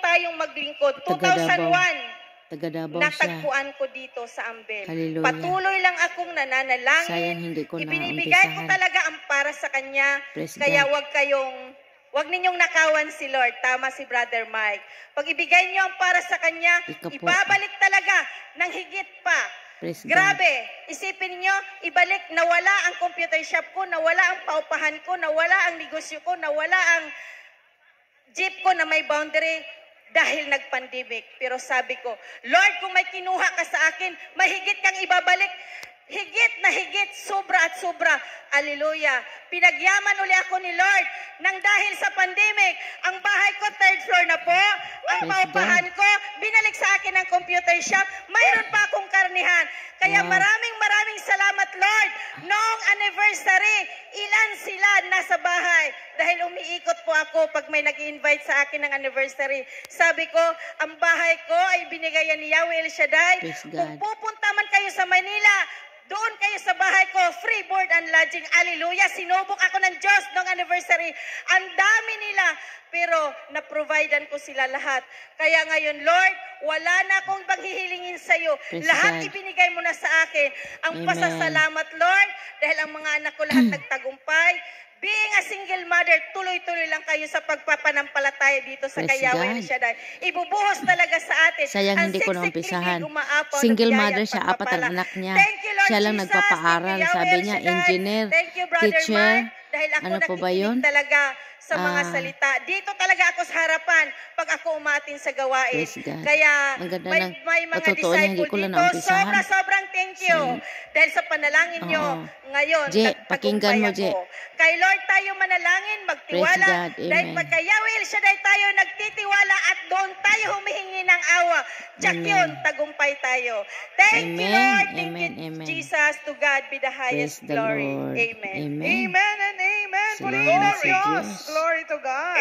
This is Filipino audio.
tayong maglingkod. Taga Davao. 2001, Taga Davao siya. natagpuan ko dito sa Ambel. Hallelujah. Patuloy lang akong nananalangin. Sayang hindi ko Ibinibigay ko naumpisahan. talaga ang para sa Kanya. Praise Kaya God. wag ninyong nakawan si Lord. Tama si Brother Mike. Pag ibigay niyo ang para sa Kanya, Ikaw po. ibabalik talaga ng higit pa. Praise God. Grabe, isipin niyo, ibalik, nawala ang computer shop ko, nawala ang paupahan ko, nawala ang negosyo ko, nawala ang jeep ko na may boundary dahil nag-pandemic. Pero sabi ko, Lord, kung may kinuha ka sa akin, mahigit kang ibabalik. Higit na higit, sobra at sobra. Hallelujah. Pinagyaman uli ako ni Lord nang dahil sa pandemic. Ang bahay ko, 3rd floor na po. Ang Praise paupahan ko, binalik sa akin ng computer shop. Mayroon pa akong karnihan. Kaya Wow. maraming salamat, Lord. Noong anniversary, ilan sila nasa bahay. Dahil umiikot po ako pag may nag-invite sa akin ng anniversary. Sabi ko, ang bahay ko ay binigayan ni Yahweh El Shaddai. Praise Kung God. pupunta man kayo sa Manila, doon kayo sa bahay ko, free board and lodging. Hallelujah. Sinubok ako ng Diyos noong anniversary. Ang dami nila. Pero na-providean ko sila lahat. Kaya ngayon, Lord, wala na akong paghihilingin sa iyo. Praise Lahat God. ibinigay mo na sa akin. Ang Amen. pasasalamat, Lord, dahil ang mga anak ko lahat nagtagumpay. Being a single mother, tuloy-tuloy lang kayo sa pagpapanampalataya dito sa Praise Yahweh El God. Shaddai. Ibubuhos talaga sa atin. Sayang Ang hindi ko siksik naumpisahan. liglig, umaapaw, Single ng biyaya mother at siya, 4 ang pagpapala. anak niya. Thank you, Lord Siya lang Jesus. nagpapaaral. Thank you, Sabi Yahweh El niya, Shaddai. engineer, Thank you, Brother teacher. Mark. Dahil ako Ano po ba yun? nakikinig talaga sa mga Ah. salita. Dito talaga ako sa harapan pag ako umatin sa gawain. Praise God. Kaya Ang ganda may, ng may mga patutuo niya, hindi disciple ko lang dito. naumpisahan. Sobrang thank you. Dahil sa panalangin nyo, Oo. ngayon, Je, pakinggan mo, nagtagumpay Je. ako. Kay Lord tayo manalangin, magtiwala. Praise God. Dahil Amen. pagka Yahweh El Shaddai tayo nagtitiwala at doon tayo humihingi ng awa. Tsak Amen. yun, tagumpay tayo. Thank you, Amen. Lord. Thank Amen. you, Amen. Jesus. To God be the highest Praise the glory. Lord. Amen. Amen. Amen and amen. Salamat Purihin ang sa Diyos. Diyos. Glory to God.